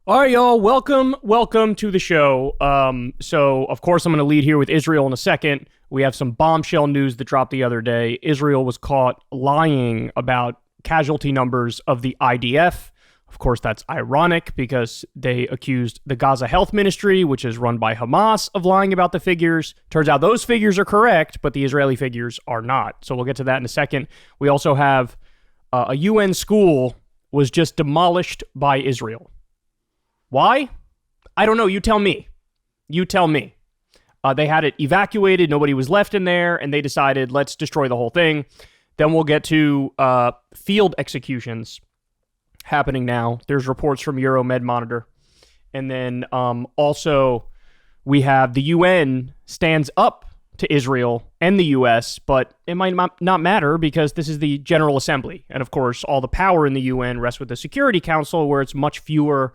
All right, y'all. Welcome to the show. So of course I'm going to lead here with Israel in a second. We have some bombshell news that dropped the other day. Israel was caught lying about casualty numbers of the IDF. Of course, that's ironic because they accused the Gaza Health Ministry, which is run by Hamas, of lying about the figures. Turns out those figures are correct, but the Israeli figures are not. So we'll get to that in a second. We also have a UN school was just demolished by Israel. Why? I don't know. You tell me. They had it evacuated. Nobody was left in there, and they decided, let's destroy the whole thing. Then we'll get to field executions happening now. There's reports from Euromed Monitor. And then also we have the UN stands up to Israel and the U.S., but it might not matter because this is the General Assembly. And of course, all the power in the UN rests with the Security Council, where it's much fewer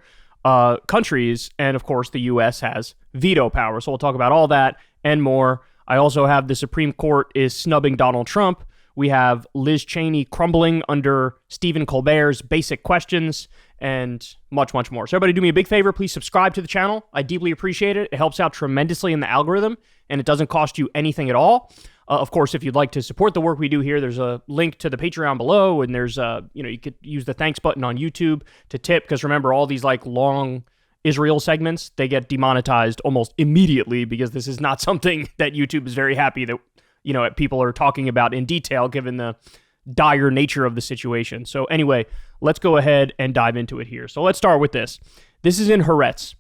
countries, and of course the U.S. has veto power. So we'll talk about all that and more. I also have the Supreme Court is snubbing Donald Trump. We have Liz Cheney crumbling under Stephen Colbert's basic questions, and much, much more. So everybody do me a big favor. Please subscribe to the channel. I deeply appreciate it. It helps out tremendously in the algorithm, and it doesn't cost you anything at all. Of course, if you'd like to support the work we do here, there's a link to the Patreon below, and there's you could use the thanks button on YouTube to tip, because remember, all these like long Israel segments, they get demonetized almost immediately because this is not something that YouTube is very happy that people are talking about in detail, given the dire nature of the situation. So anyway, let's go ahead and dive into it here. So let's start with this. This is in Haaretz.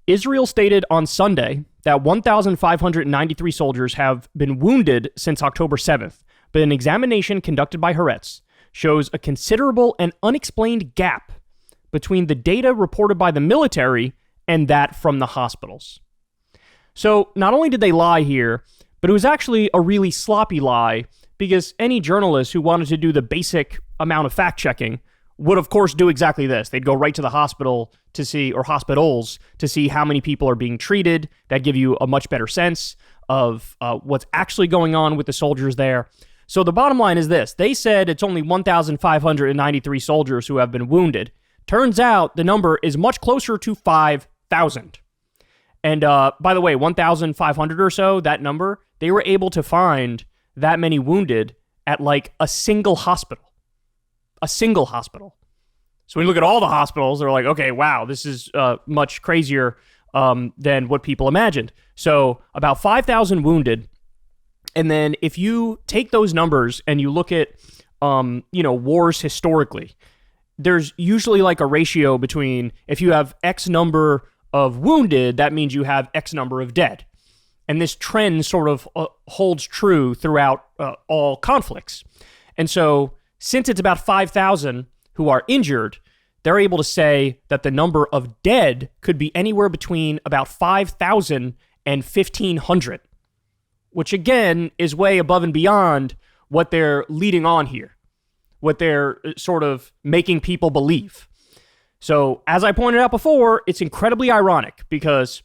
Israel stated on Sunday that 1,593 soldiers have been wounded since October 7th, but an examination conducted by Haaretz shows a considerable and unexplained gap between the data reported by the military and that from the hospitals. So not only did they lie here, but it was actually a really sloppy lie, because any journalist who wanted to do the basic amount of fact-checking would, of course, do exactly this. They'd go right to the hospital to see, or hospitals, to see how many people are being treated. That'd give you a much better sense of what's actually going on with the soldiers there. So the bottom line is this. They said it's only 1,593 soldiers who have been wounded. Turns out the number is much closer to 5,000. And by the way, 1,500 or so, that number, they were able to find that many wounded at like a single hospital. A single hospital. So when you look at all the hospitals, they're like, okay, wow, this is much crazier than what people imagined. So about 5,000 wounded. And then if you take those numbers and you look at, wars historically, there's usually like a ratio between, if you have X number of wounded, that means you have X number of dead. And this trend sort of holds true throughout all conflicts. And so since it's about 5,000 who are injured, they're able to say that the number of dead could be anywhere between about 5,000 and 1,500, which again is way above and beyond what they're leading on here, what they're sort of making people believe. So as I pointed out before, it's incredibly ironic because,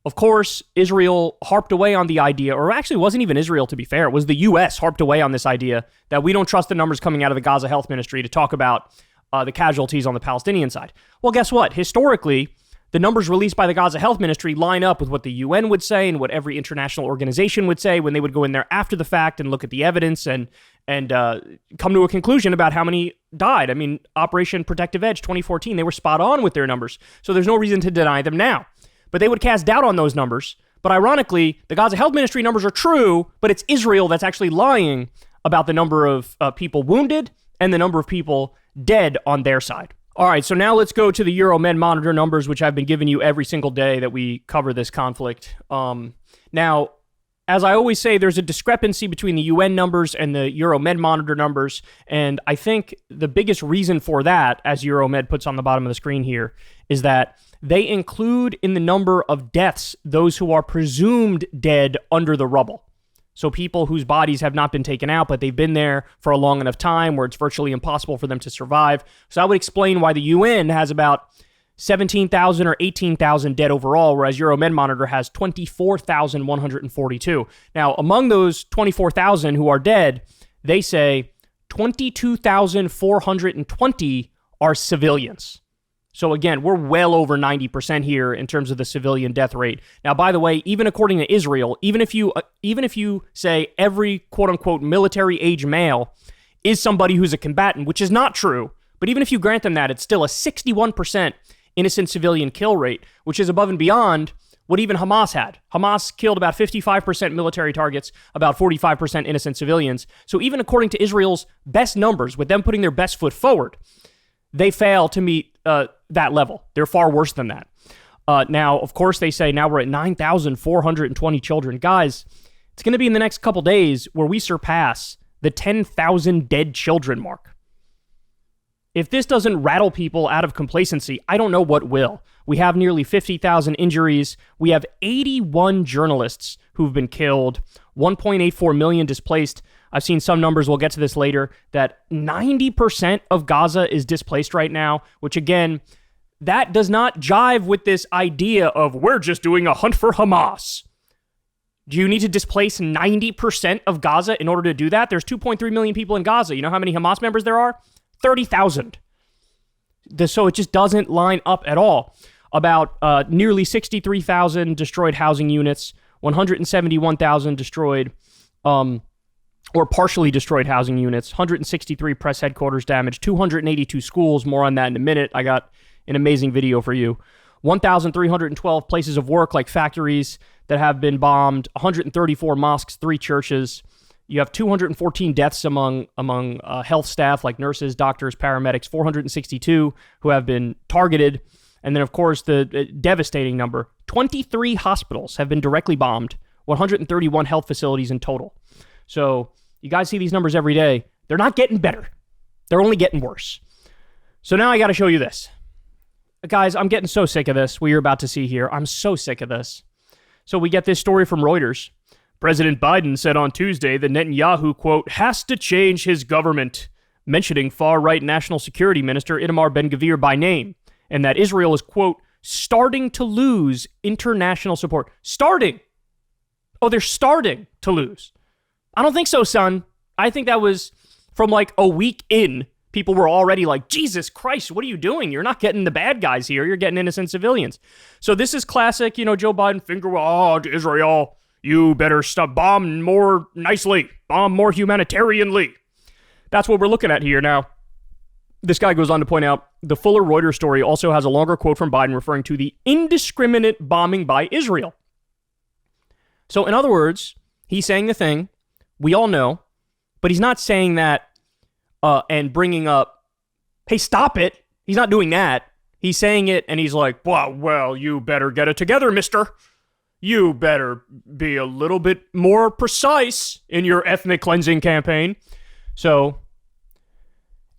of course, Israel harped away on the idea, or actually it wasn't even Israel, to be fair. It was the U.S. harped away on this idea that we don't trust the numbers coming out of the Gaza Health Ministry to talk about the casualties on the Palestinian side. Well, guess what? Historically, the numbers released by the Gaza Health Ministry line up with what the UN would say and what every international organization would say when they would go in there after the fact and look at the evidence and come to a conclusion about how many died. I mean, Operation Protective Edge 2014, they were spot on with their numbers. So there's no reason to deny them now. But they would cast doubt on those numbers. But ironically, the Gaza Health Ministry numbers are true, but it's Israel that's actually lying about the number of people wounded and the number of people dead on their side. All right, so now let's go to the Euromed Monitor numbers, which I've been giving you every single day that we cover this conflict. Now, as I always say, there's a discrepancy between the UN numbers and the Euromed Monitor numbers, and I think the biggest reason for that, as Euromed puts on the bottom of the screen here, is that they include in the number of deaths those who are presumed dead under the rubble. So people whose bodies have not been taken out, but they've been there for a long enough time where it's virtually impossible for them to survive. So I would explain why the UN has about 17,000 or 18,000 dead overall, whereas Euromed Monitor has 24,142. Now, among those 24,000 who are dead, they say 22,420 are civilians. So again, we're well over 90% here in terms of the civilian death rate. Now, by the way, even according to Israel, even if you say every quote unquote military age male is somebody who's a combatant, which is not true, but even if you grant them that, it's still a 61% innocent civilian kill rate, which is above and beyond what even Hamas had. Hamas killed about 55% military targets, about 45% innocent civilians. So even according to Israel's best numbers, with them putting their best foot forward, they fail to meet that level. They're far worse than that. Now, of course, they say now we're at 9,420 children. Guys, it's going to be in the next couple days where we surpass the 10,000 dead children mark. If this doesn't rattle people out of complacency, I don't know what will. We have nearly 50,000 injuries. We have 81 journalists who've been killed, 1.84 million displaced. I've seen some numbers, we'll get to this later, that 90% of Gaza is displaced right now, which again, that does not jive with this idea of we're just doing a hunt for Hamas. Do you need to displace 90% of Gaza in order to do that? There's 2.3 million people in Gaza. You know how many Hamas members there are? 30,000. So it just doesn't line up at all. About nearly 63,000 destroyed housing units, 171,000 destroyed or partially destroyed housing units, 163 press headquarters damaged, 282 schools. More on that in a minute. I got an amazing video for you. 1,312 places of work like factories that have been bombed, 134 mosques, 3 churches. You have 214 deaths among health staff like nurses, doctors, paramedics, 462 who have been targeted. And then, of course, the devastating number, 23 hospitals have been directly bombed, 131 health facilities in total. So you guys see these numbers every day. They're not getting better. They're only getting worse. So now I got to show you this. Guys, I'm getting so sick of this, what you're about to see here. I'm so sick of this. So we get this story from Reuters. President Biden said on Tuesday that Netanyahu, quote, has to change his government, mentioning far-right National Security Minister Itamar Ben-Gvir by name, and that Israel is, quote, starting to lose international support. Starting. Oh, they're starting to lose. I don't think so, son. I think that was from like a week in. People were already like, Jesus Christ, what are you doing? You're not getting the bad guys here. You're getting innocent civilians. So this is classic, Joe Biden finger, Israel, you better stop, bomb more nicely, bomb more humanitarianly. That's what we're looking at here. Now, this guy goes on to point out the fuller Reuters story also has a longer quote from Biden referring to the indiscriminate bombing by Israel. So in other words, he's saying the thing we all know, but he's not saying that and bringing up, hey, stop it. He's not doing that. He's saying it and he's like, well, you better get it together, mister. You better be a little bit more precise in your ethnic cleansing campaign. So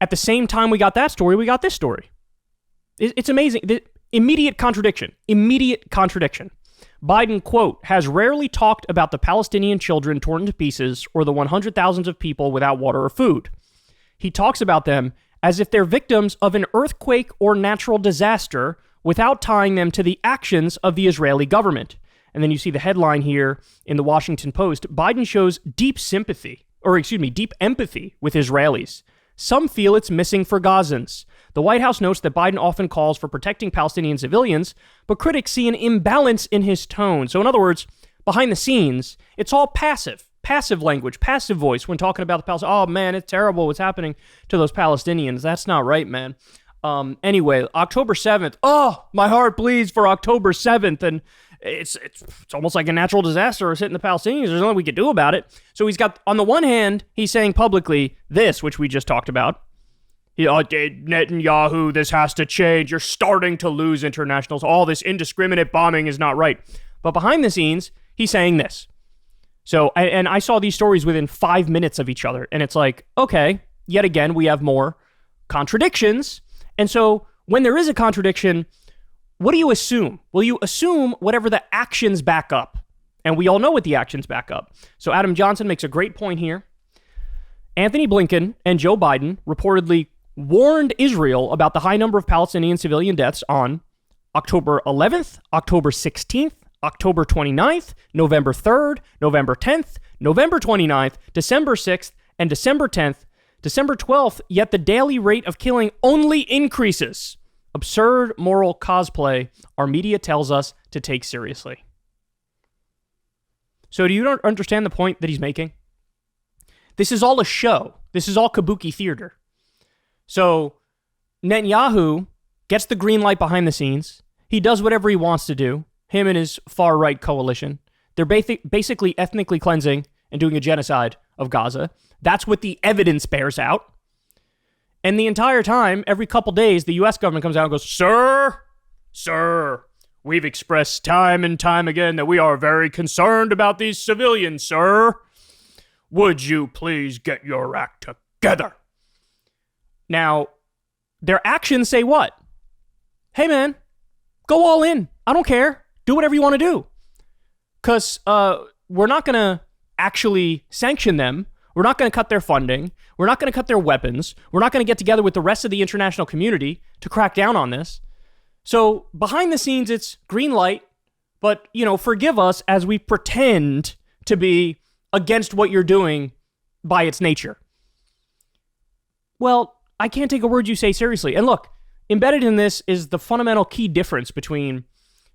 at the same time we got that story, we got this story. It's amazing. The immediate contradiction. Biden, quote, has rarely talked about the Palestinian children torn to pieces or the 100,000s of people without water or food. He talks about them as if they're victims of an earthquake or natural disaster without tying them to the actions of the Israeli government. And then you see the headline here in the Washington Post. Biden shows deep empathy with Israelis. Some feel it's missing for Gazans. The White House notes that Biden often calls for protecting Palestinian civilians, but critics see an imbalance in his tone. So in other words, behind the scenes, it's all passive language, passive voice when talking about the Palestinians. Oh man, it's terrible what's happening to those Palestinians. That's not right, man. Anyway, October 7th. Oh, my heart bleeds for October 7th. And it's almost like a natural disaster is hitting the Palestinians. There's nothing we can do about it. So he's got, on the one hand, he's saying publicly this, which we just talked about. Netanyahu, this has to change. You're starting to lose internationals. All this indiscriminate bombing is not right. But behind the scenes, he's saying this. So, and I saw these stories within 5 minutes of each other. And it's like, okay, yet again, we have more contradictions. And so when there is a contradiction, what do you assume? Well, you assume whatever the actions back up. And we all know what the actions back up. So Adam Johnson makes a great point here. Anthony Blinken and Joe Biden reportedly warned Israel about the high number of Palestinian civilian deaths on October 11th, October 16th, October 29th, November 3rd, November 10th, November 29th, December 6th, and December 10th, December 12th, yet the daily rate of killing only increases. absurd moral cosplay our media tells us to take seriously. So do you not understand the point that he's making? This is all a show. This is all kabuki theater. So Netanyahu gets the green light behind the scenes. He does whatever he wants to do. Him and his far-right coalition. They're basically ethnically cleansing and doing a genocide of Gaza. That's what the evidence bears out. And the entire time, every couple days, the U.S. government comes out and goes, Sir, we've expressed time and time again that we are very concerned about these civilians, sir. Would you please get your act together? Now, their actions say what? Hey, man, go all in. I don't care. Do whatever you want to do. Because we're not going to actually sanction them. We're not going to cut their funding. We're not going to cut their weapons. We're not going to get together with the rest of the international community to crack down on this. So behind the scenes, it's green light. But, forgive us as we pretend to be against what you're doing by its nature. Well, I can't take a word you say seriously. And look, embedded in this is the fundamental key difference between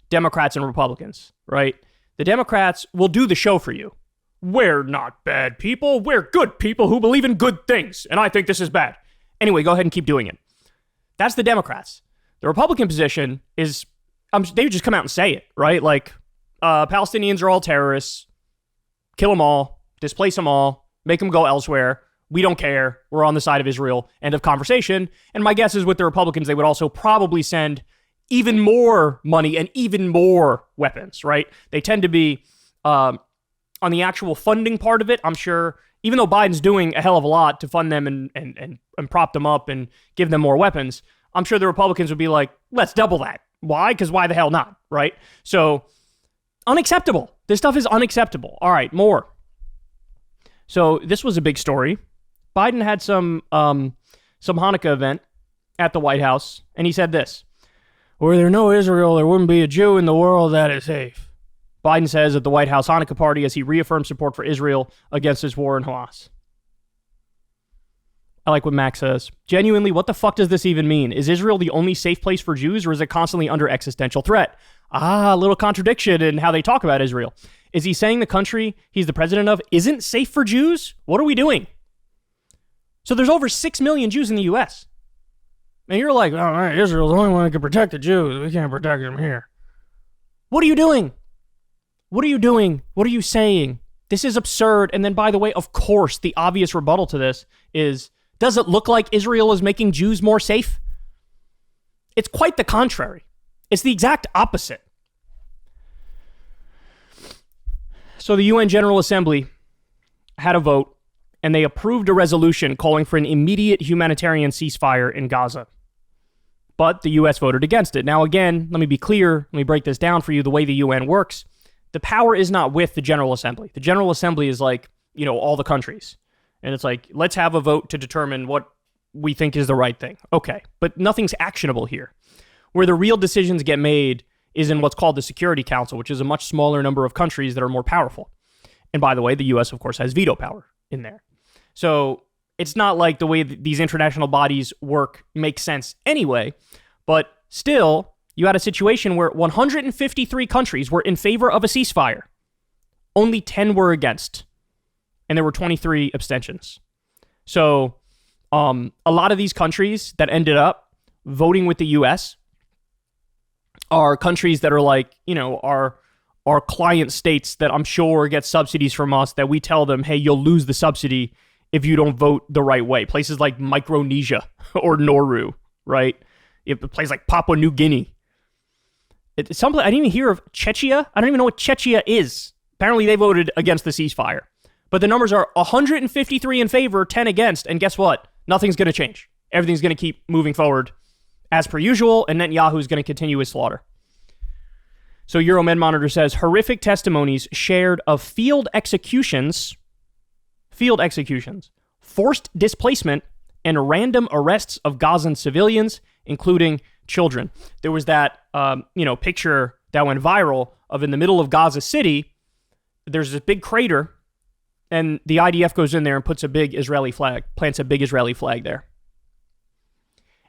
Democrats and Republicans, right? The Democrats will do the show for you. We're not bad people. We're good people who believe in good things. And I think this is bad. Anyway, go ahead and keep doing it. That's the Democrats. The Republican position is, they would just come out and say it, right? Like, Palestinians are all terrorists. Kill them all. Displace them all. Make them go elsewhere. We don't care. We're on the side of Israel. End of conversation. And my guess is with the Republicans, they would also probably send even more money and even more weapons, right? They tend to be, on the actual funding part of it, I'm sure, even though Biden's doing a hell of a lot to fund them and prop them up and give them more weapons, I'm sure the Republicans would be like, let's double that. Why? Because why the hell not, right? So, unacceptable. This stuff is unacceptable. All right, more. So, this was a big story. Biden had some Hanukkah event at the White House, and he said this: were there no Israel, there wouldn't be a Jew in the world that is safe. Biden says at the White House Hanukkah party as he reaffirms support for Israel against his war in Hamas. I like what Max says. Genuinely, what the fuck does this even mean? Is Israel the only safe place for Jews, or is it constantly under existential threat? A little contradiction in how they talk about Israel. Is he saying the country he's the president of isn't safe for Jews? What are we doing? So there's over 6 million Jews in the U.S. And you're like, oh, Israel's the only one that can protect the Jews. We can't protect them here. What are you doing? What are you doing? What are you saying? This is absurd. And then, by the way, of course, the obvious rebuttal to this is, does it look like Israel is making Jews more safe? It's quite the contrary. It's the exact opposite. So the UN General Assembly had a vote, and they approved a resolution calling for an immediate humanitarian ceasefire in Gaza. But the U.S. voted against it. Now, again, let me be clear. Let me break this down for you the way the UN works. The power is not with the General Assembly. The General Assembly is like, all the countries. And it's like, let's have a vote to determine what we think is the right thing. Okay, but nothing's actionable here. Where the real decisions get made is in what's called the Security Council, which is a much smaller number of countries that are more powerful. And by the way, the U.S., of course, has veto power in there. So it's not like the way these international bodies work makes sense anyway, but still, you had a situation where 153 countries were in favor of a ceasefire. Only 10 were against. And there were 23 abstentions. So a lot of these countries that ended up voting with the U.S. are countries that are like, our client states that I'm sure get subsidies from us that we tell them, hey, you'll lose the subsidy if you don't vote the right way. Places like Micronesia or Nauru, right? You have a place like Papua New Guinea. I didn't even hear of Czechia. I don't even know what Czechia is. Apparently they voted against the ceasefire. But the numbers are 153 in favor, 10 against, and guess what? Nothing's going to change. Everything's going to keep moving forward as per usual, and Netanyahu's going to continue his slaughter. So Euromed Monitor says, horrific testimonies shared of field executions, forced displacement, and random arrests of Gazan civilians, including children. There was that, picture that went viral of in the middle of Gaza City, there's this big crater, and the IDF goes in there and plants a big Israeli flag there.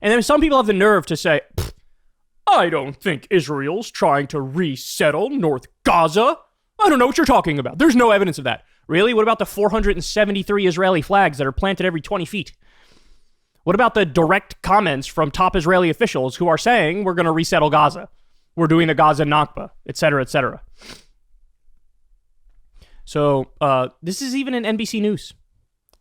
And then some people have the nerve to say, I don't think Israel's trying to resettle North Gaza. I don't know what you're talking about. There's no evidence of that. Really? What about the 473 Israeli flags that are planted every 20 feet? What about the direct comments from top Israeli officials who are saying we're going to resettle Gaza? We're doing the Gaza Nakba, etc., etc. So this is even in NBC News.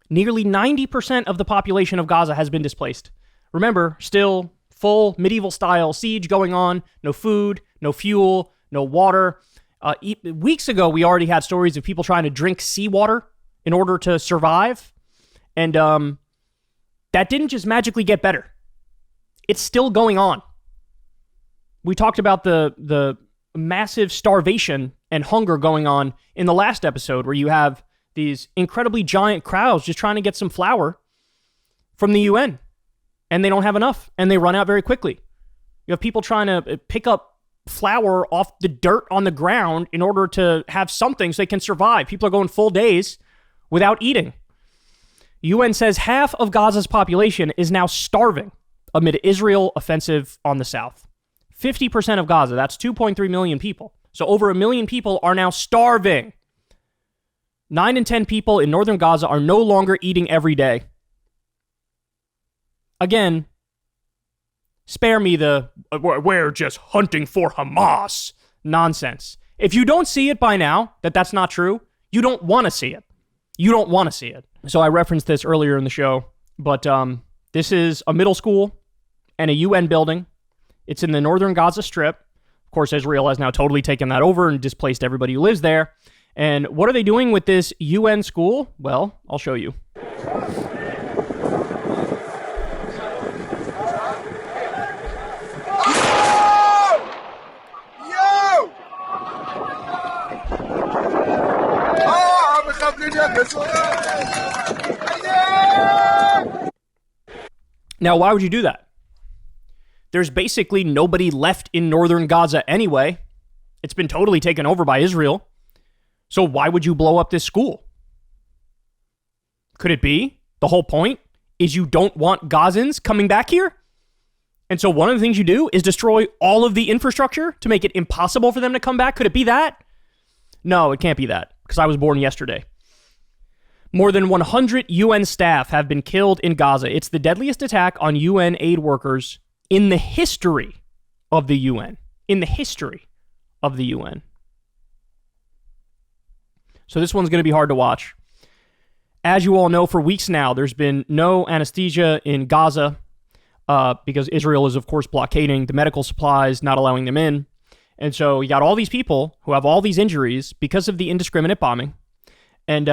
Nearly 90% of the population of Gaza has been displaced. Remember, still full medieval-style siege going on. No food, no fuel, no water. Weeks ago, we already had stories of people trying to drink seawater in order to survive. And that didn't just magically get better. It's still going on. We talked about the massive starvation and hunger going on in the last episode, where you have these incredibly giant crowds just trying to get some flour from the UN, and they don't have enough, and they run out very quickly. You have people trying to pick up flour off the dirt on the ground in order to have something so they can survive. People are going full days without eating. UN says half of Gaza's population is now starving amid Israel offensive on the south. 50% of Gaza, that's 2.3 million people. So over 1 million people are now starving. 9 in 10 people in northern Gaza are no longer eating every day. Again, spare me the, we're just hunting for Hamas nonsense. If you don't see it by now, that's not true, you don't want to see it. You don't want to see it. So I referenced this earlier in the show, but this is a middle school and a UN building. It's in the northern Gaza Strip. Of course, Israel has now totally taken that over and displaced everybody who lives there. And what are they doing with this UN school? Well, I'll show you. Now, why would you do that? There's basically nobody left in northern Gaza anyway. It's been totally taken over by Israel. So why would you blow up this school? Could it be the whole point is you don't want Gazans coming back here? And so one of the things you do is destroy all of the infrastructure to make it impossible for them to come back? Could it be that? No, it can't be that, because I was born yesterday. More than 100 UN staff have been killed in Gaza. It's the deadliest attack on UN aid workers in the history of the UN. In the history of the UN. So this one's going to be hard to watch. As you all know, for weeks now, there's been no anesthesia in Gaza because Israel is, of course, blockading the medical supplies, not allowing them in. And so you got all these people who have all these injuries because of the indiscriminate bombing. And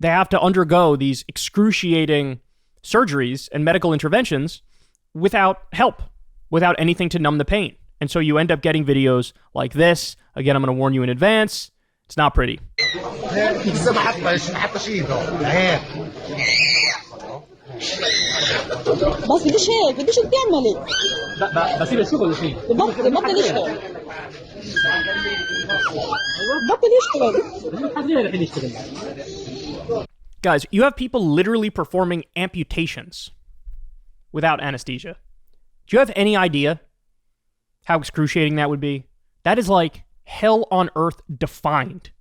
they have to undergo these excruciating surgeries and medical interventions without help, without anything to numb the pain. And so you end up getting videos like this. Again, I'm going to warn you in advance. It's not pretty. بس بديش هيك بديش تعملي بصير الشغل شيء بطل يشتغل بطل يشتغل. Guys, you have people literally performing amputations without anesthesia. Do you have any idea how excruciating that would be? That is like hell on earth defined.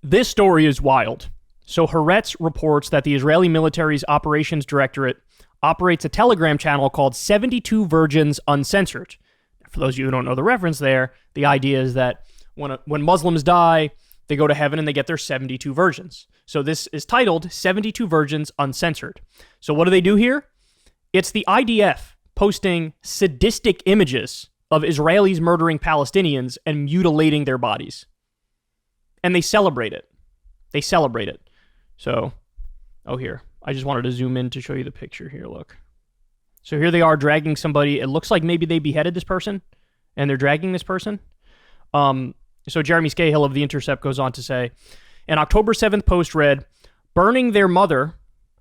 This story is wild. So Haaretz reports that the Israeli military's operations directorate operates a Telegram channel called 72 Virgins Uncensored. For those of you who don't know the reference there, the idea is that when Muslims die, they go to heaven and they get their 72 virgins. So this is titled 72 Virgins Uncensored. So what do they do here? It's the IDF posting sadistic images of Israelis murdering Palestinians and mutilating their bodies. And they celebrate it. They celebrate it. So, here. I just wanted to zoom in to show you the picture here. Look. So here they are dragging somebody. It looks like maybe they beheaded this person, and they're dragging this person. So Jeremy Scahill of The Intercept goes on to say, an October 7th post read, burning their mother.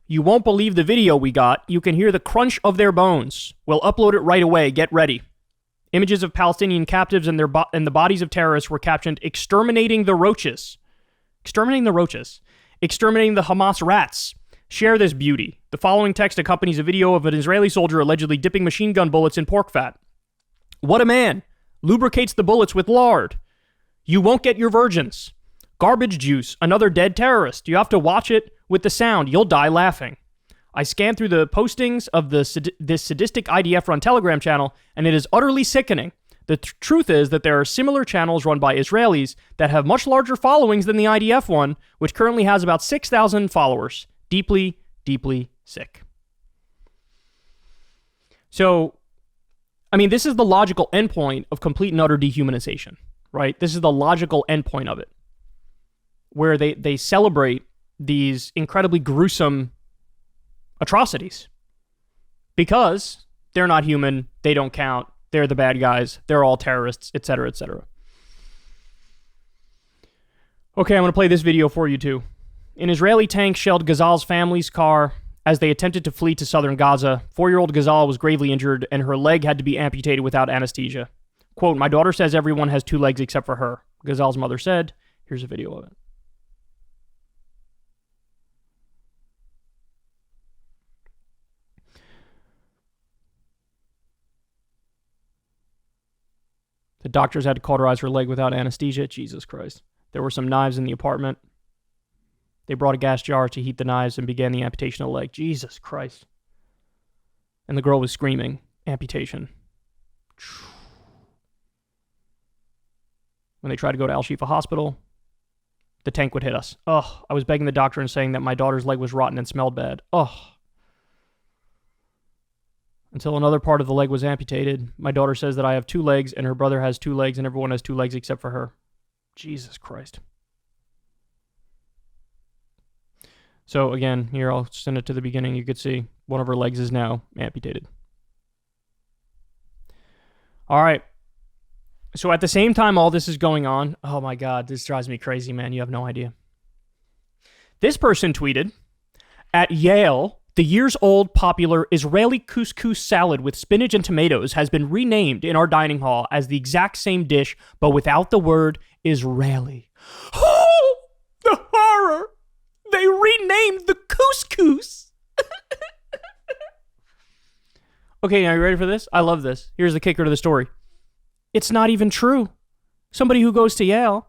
You won't believe the video we got. You can hear the crunch of their bones. We'll upload it right away. Get ready. Images of Palestinian captives and the bodies of terrorists were captioned, exterminating the roaches. Exterminating the roaches. Exterminating the Hamas rats. Share this beauty. The following text accompanies a video of an Israeli soldier allegedly dipping machine gun bullets in pork fat. What a man. Lubricates the bullets with lard. You won't get your virgins. Garbage juice. Another dead terrorist. You have to watch it with the sound. You'll die laughing. I scanned through the postings of this sadistic IDF-run Telegram channel, and it is utterly sickening. The truth is that there are similar channels run by Israelis that have much larger followings than the IDF one, which currently has about 6,000 followers. Deeply, deeply sick. So, I mean, this is the logical endpoint of complete and utter dehumanization, right? This is the logical endpoint of it, where they celebrate these incredibly gruesome atrocities because they're not human, they don't count, they're the bad guys, they're all terrorists, etc., etc. Okay, I'm going to play this video for you too. An Israeli tank shelled Ghazal's family's car as they attempted to flee to southern Gaza. 4-year-old Ghazal was gravely injured and her leg had to be amputated without anesthesia. Quote, my daughter says everyone has 2 legs except for her, Ghazal's mother said. Here's a video of it. The doctors had to cauterize her leg without anesthesia. Jesus Christ. There were some knives in the apartment. They brought a gas jar to heat the knives and began the amputation of the leg. Jesus Christ. And the girl was screaming, amputation. When they tried to go to Al-Shifa Hospital, the tank would hit us. Ugh. I was begging the doctor and saying that my daughter's leg was rotten and smelled bad. Ugh. Until another part of the leg was amputated. My daughter says that I have 2 legs and her brother has 2 legs and everyone has 2 legs except for her. Jesus Christ. So again, here I'll send it to the beginning. You could see one of her legs is now amputated. All right. So at the same time all this is going on, oh my God, this drives me crazy, man. You have no idea. This person tweeted, at Yale, the years-old popular Israeli couscous salad with spinach and tomatoes has been renamed in our dining hall as the exact same dish, but without the word Israeli. Oh, the horror! They renamed the couscous. Okay, are you ready for this? I love this. Here's the kicker to the story. It's not even true. Somebody who goes to Yale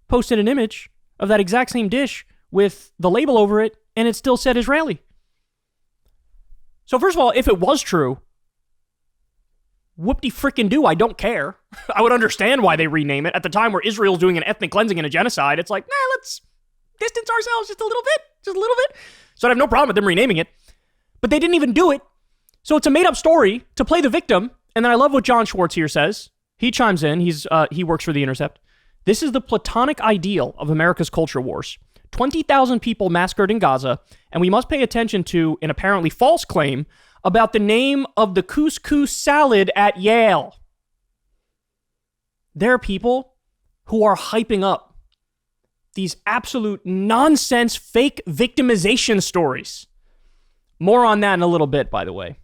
posted an image of that exact same dish with the label over it, and it still said Israeli. So first of all, if it was true, whoop-de-frickin-do, I don't care. I would understand why they rename it. At the time where Israel's doing an ethnic cleansing and a genocide, it's like, let's distance ourselves just a little bit. So I have no problem with them renaming it. But they didn't even do it. So it's a made-up story to play the victim. And then I love what John Schwartz here says. He chimes in. He works for The Intercept. This is the platonic ideal of America's culture wars. 20,000 people massacred in Gaza, and we must pay attention to an apparently false claim about the name of the couscous salad at Yale. There are people who are hyping up these absolute nonsense fake victimization stories. More on that in a little bit, by the way.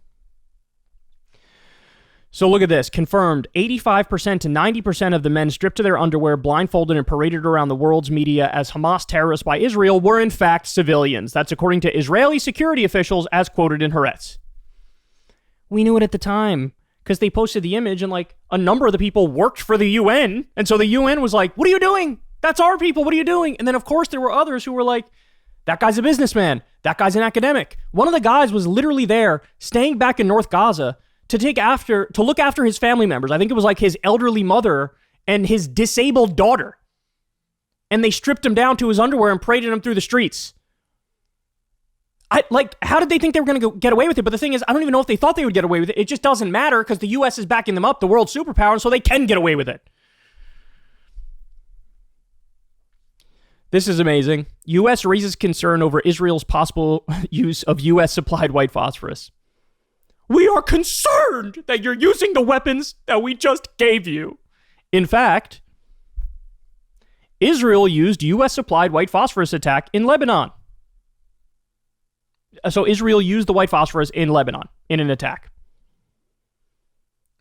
So look at this. Confirmed, 85% to 90% of the men stripped to their underwear, blindfolded, and paraded around the world's media as Hamas terrorists by Israel were in fact civilians. That's according to Israeli security officials as quoted in Haaretz. We knew it at the time because they posted the image and like a number of the people worked for the UN. And so the UN was like, what are you doing? That's our people. What are you doing? And then of course there were others who were like, that guy's a businessman. That guy's an academic. One of the guys was literally there staying back in North Gaza to look after his family members. I think it was like his elderly mother and his disabled daughter. And they stripped him down to his underwear and paraded him through the streets. How did they think they were going to get away with it? But the thing is, I don't even know if they thought they would get away with it. It just doesn't matter because the U.S. is backing them up, the world superpower, and so they can get away with it. This is amazing. U.S. raises concern over Israel's possible use of U.S.-supplied white phosphorus. We are concerned that you're using the weapons that we just gave you. In fact, Israel used U.S.-supplied white phosphorus attack in Lebanon. So Israel used the white phosphorus in Lebanon in an attack.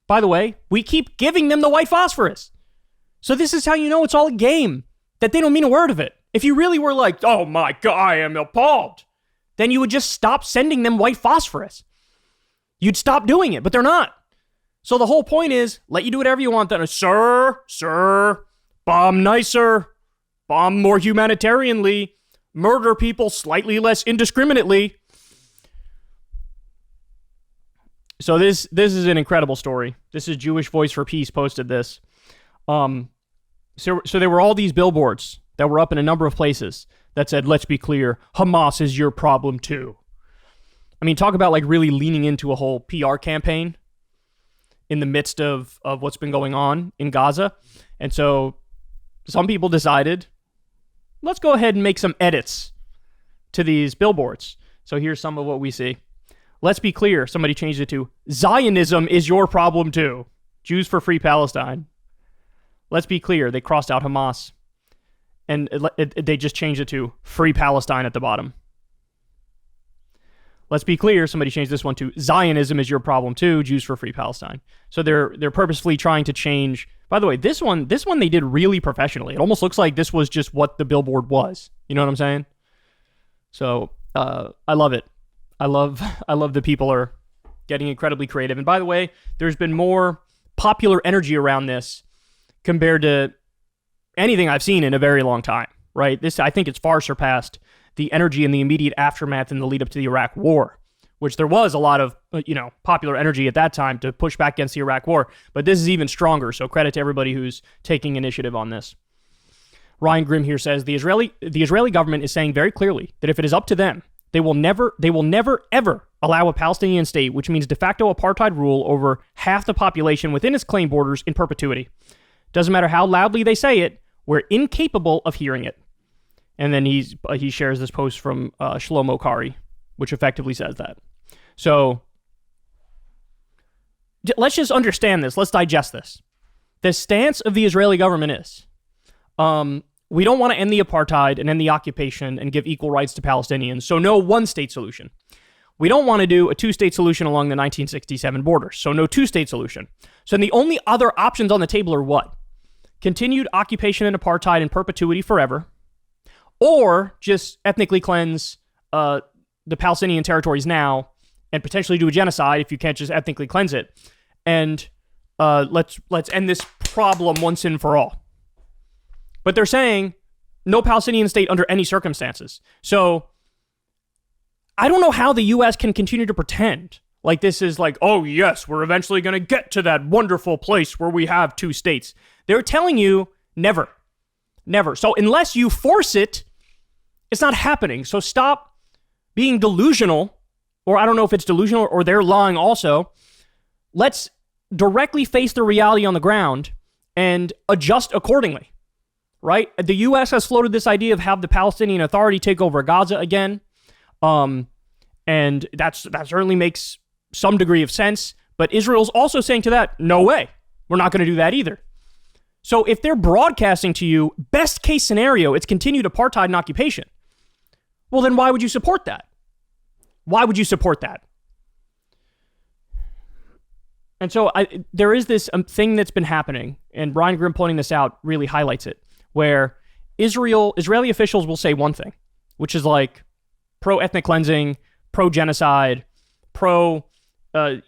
By the way, we keep giving them the white phosphorus. So this is how you know it's all a game, that they don't mean a word of it. If you really were like, oh my God, I am appalled. then you would just stop sending them white phosphorus. You'd stop doing it, but they're not. So the whole point is, let you do whatever you want. Then, sir, bomb nicer, bomb more humanitarianly, murder people slightly less indiscriminately. So this is an incredible story. This is Jewish Voice for Peace posted this. So there were all these billboards that were up in a number of places that said, let's be clear, Hamas is your problem too. I mean, talk about like really leaning into a whole PR campaign in the midst of what's been going on in Gaza. And so some people decided, let's go ahead and make some edits to these billboards. So here's some of what we see. Let's be clear. Somebody changed it to Zionism is your problem too. Jews for free Palestine. Let's be clear. They crossed out Hamas. And they just changed it to free Palestine at the bottom. Let's be clear. Somebody changed this one to Zionism is your problem too. Jews for free Palestine. So they're purposefully trying to change. By the way, this one they did really professionally. It almost looks like this was just what the billboard was. You know what I'm saying? So I love it. I love that people are getting incredibly creative. And by the way, there's been more popular energy around this compared to anything I've seen in a very long time, right? This, I think it's far surpassed the energy in the immediate aftermath in the lead up to the Iraq War, which there was a lot of, popular energy at that time to push back against the Iraq War. But this is even stronger. So credit to everybody who's taking initiative on this. Ryan Grimm here says the Israeli government is saying very clearly that if it is up to them, they will never ever allow a Palestinian state, which means de facto apartheid rule over half the population within its claimed borders in perpetuity. Doesn't matter how loudly they say it, we're incapable of hearing it. And then he shares this post from Shlomo Kari, which effectively says that. So let's just understand this. Let's digest this. The stance of the Israeli government is, we don't want to end the apartheid and end the occupation and give equal rights to Palestinians. So no one-state solution. We don't want to do a two-state solution along the 1967 border. So no two-state solution. So then the only other options on the table are what? Continued occupation and apartheid in perpetuity forever, or just ethnically cleanse the Palestinian territories now and potentially do a genocide if you can't just ethnically cleanse it. And let's end this problem once and for all. But they're saying no Palestinian state under any circumstances. So I don't know how the U.S. can continue to pretend like this is like, oh yes, we're eventually going to get to that wonderful place where we have two states. They're telling you never. So unless you force it, it's not happening. So stop being delusional, or I don't know if it's delusional or they're lying also. Let's directly face the reality on the ground and adjust accordingly, right? The U.S. has floated this idea of have the Palestinian Authority take over Gaza again. And that certainly makes some degree of sense. But Israel's also saying to that, no way, we're not going to do that either. So if they're broadcasting to you, best case scenario, it's continued apartheid and occupation. Well, then why would you support that? Why would you support that? And so there is this thing that's been happening, and Brian Grimm pointing this out really highlights it, where Israeli officials will say one thing, which is like pro-ethnic cleansing, pro-genocide, a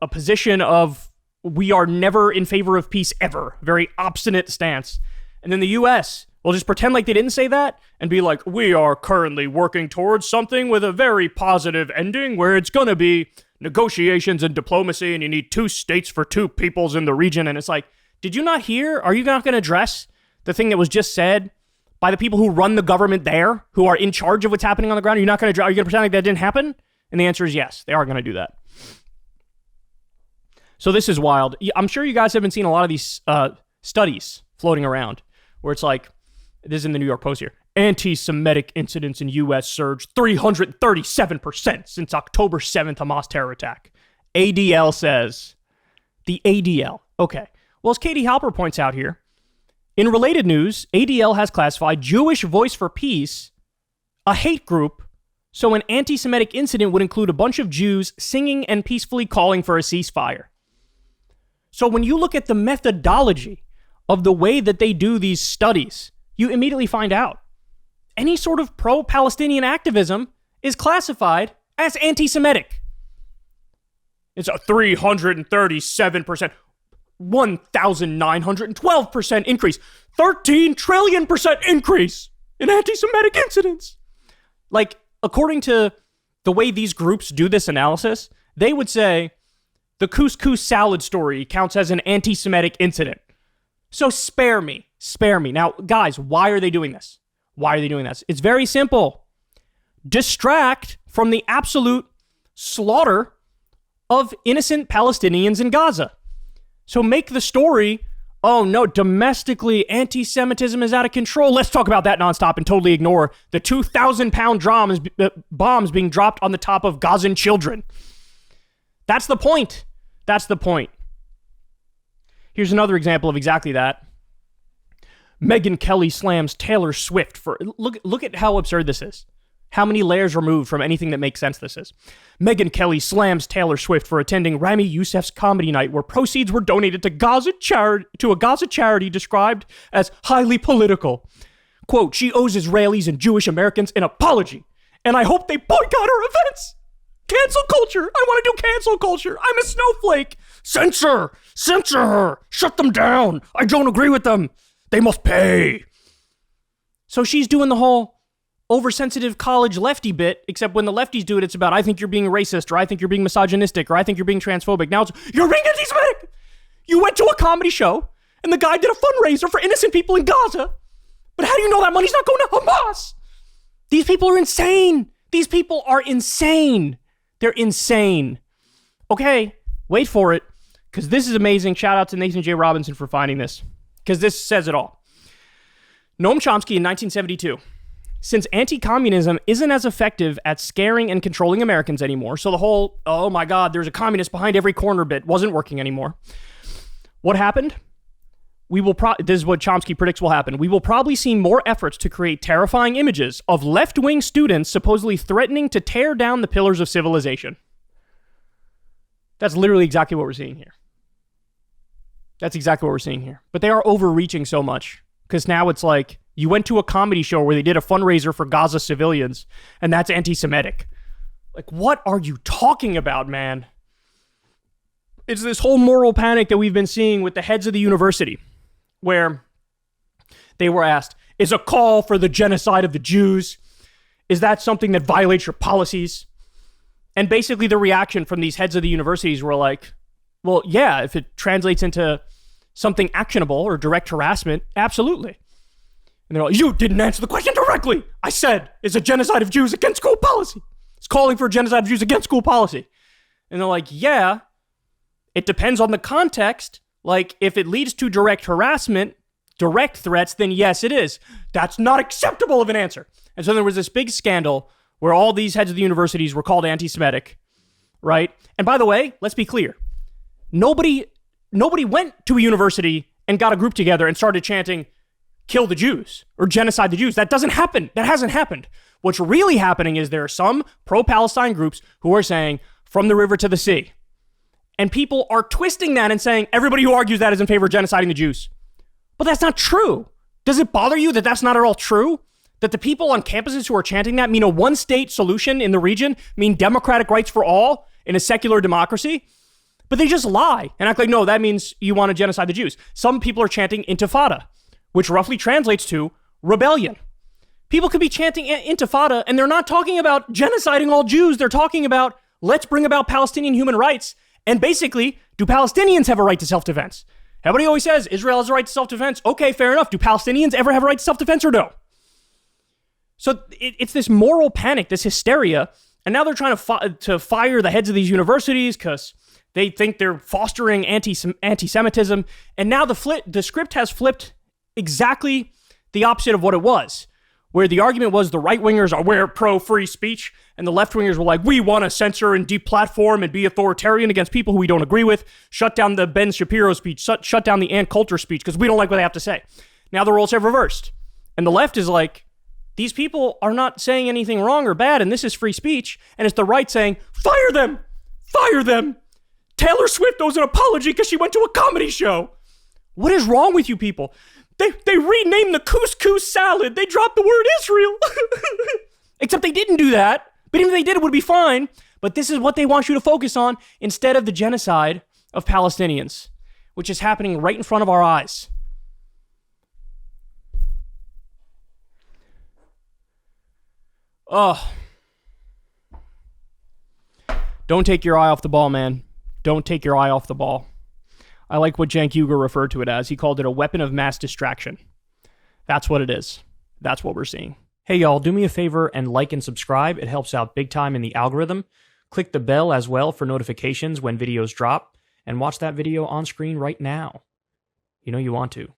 position of we are never in favor of peace ever, very obstinate stance. And then the U.S. will just pretend like they didn't say that and be like, we are currently working towards something with a very positive ending where it's going to be negotiations and diplomacy and you need two states for two peoples in the region. And it's like, did you not hear? Are you not going to address the thing that was just said by the people who run the government there, who are in charge of what's happening on the ground? Are you going to pretend like that didn't happen? And the answer is yes, they are going to do that. So this is wild. I'm sure you guys have been seeing a lot of these studies floating around where it's like, this is in the New York Post here, anti-Semitic incidents in U.S. surged 337% since October 7th Hamas terror attack. ADL says. The ADL. Okay. Well, as Katie Halper points out here, in related news, ADL has classified Jewish Voice for Peace a hate group, so an anti-Semitic incident would include a bunch of Jews singing and peacefully calling for a ceasefire. So when you look at the methodology of the way that they do these studies, you immediately find out any sort of pro-Palestinian activism is classified as anti-Semitic. It's a 337%, 1,912% increase, 13 trillion % increase in anti-Semitic incidents. Like, according to the way these groups do this analysis, they would say the couscous salad story counts as an anti-Semitic incident. So spare me. Now, guys, why are they doing this? It's very simple. Distract from the absolute slaughter of innocent Palestinians in Gaza. So make the story, oh no, domestically anti-Semitism is out of control. Let's talk about that nonstop and totally ignore the 2,000-pound bombs being dropped on the top of Gazan children. That's the point. Here's another example of exactly that. Megyn Kelly slams Taylor Swift for... Look at how absurd this is. How many layers removed from anything that makes sense this is. Megyn Kelly slams Taylor Swift for attending Rami Youssef's comedy night where proceeds were donated to a Gaza charity described as highly political. Quote, she owes Israelis and Jewish Americans an apology, and I hope they boycott her events. Cancel culture. I want to do cancel culture. I'm a snowflake. Censor her. Shut them down. I don't agree with them. They must pay. So she's doing the whole oversensitive college lefty bit, except when the lefties do it, it's about, I think you're being racist, or I think you're being misogynistic, or I think you're being transphobic. Now it's, you're being anti-Semitic. You went to a comedy show, and the guy did a fundraiser for innocent people in Gaza. But how do you know that money's not going to Hamas? These people are insane. They're insane. Okay, wait for it, because this is amazing. Shout out to Nathan J. Robinson for finding this, because this says it all. Noam Chomsky in 1972. Since anti-communism isn't as effective at scaring and controlling Americans anymore, so the whole, oh my God, there's a communist behind every corner bit wasn't working anymore. What happened? This is what Chomsky predicts will happen. We will probably see more efforts to create terrifying images of left-wing students supposedly threatening to tear down the pillars of civilization. That's literally exactly what we're seeing here. But they are overreaching so much, because now it's like, you went to a comedy show where they did a fundraiser for Gaza civilians, and that's anti-Semitic. Like, what are you talking about, man? It's this whole moral panic that we've been seeing with the heads of the university, where they were asked, is a call for the genocide of the Jews, is that something that violates your policies? And basically the reaction from these heads of the universities were like, well, yeah, if it translates into something actionable or direct harassment, absolutely. And they're like, you didn't answer the question directly. I said, is a genocide of Jews against school policy? It's calling for a genocide of Jews against school policy. And they're like, yeah, it depends on the context. Like, if it leads to direct harassment, direct threats, then yes, it is. That's not acceptable of an answer. And so there was this big scandal where all these heads of the universities were called anti-Semitic, right? And by the way, let's be clear. Nobody went to a university and got a group together and started chanting, kill the Jews or genocide the Jews. That doesn't happen. That hasn't happened. What's really happening is there are some pro-Palestine groups who are saying from the river to the sea. And people are twisting that and saying everybody who argues that is in favor of genociding the Jews. But that's not true. Does it bother you that that's not at all true? That the people on campuses who are chanting that mean a one-state solution in the region, mean democratic rights for all in a secular democracy? But they just lie and act like, no, that means you want to genocide the Jews. Some people are chanting intifada, which roughly translates to rebellion. People could be chanting intifada and they're not talking about genociding all Jews. They're talking about, let's bring about Palestinian human rights. And basically, do Palestinians have a right to self-defense? Everybody always says Israel has a right to self-defense. Okay, fair enough. Do Palestinians ever have a right to self-defense or no? So it's this moral panic, this hysteria. And now they're trying to fire the heads of these universities because they think they're fostering anti-Semitism. And now the script has flipped exactly the opposite of what it was, where the argument was the right-wingers are we're pro-free speech, and the left-wingers were like, we want to censor and deplatform and be authoritarian against people who we don't agree with, shut down the Ben Shapiro speech, shut down the Ann Coulter speech, because we don't like what they have to say. Now the roles have reversed. And the left is like, these people are not saying anything wrong or bad, and this is free speech, and it's the right saying, fire them! Fire them! Taylor Swift owes an apology because she went to a comedy show. What is wrong with you people? They renamed the couscous salad. They dropped the word Israel. Except they didn't do that But even if they did, it would be fine. But this is what they want you to focus on instead of the genocide of Palestinians, which is happening right in front of our eyes. Oh. Don't take your eye off the ball, man. Don't take your eye off the ball. I like what Cenk Uygur referred to it as. He called it a weapon of mass distraction. That's what it is. That's what we're seeing. Hey, y'all, do me a favor and like and subscribe. It helps out big time in the algorithm. Click the bell as well for notifications when videos drop, and watch that video on screen right now. You know you want to.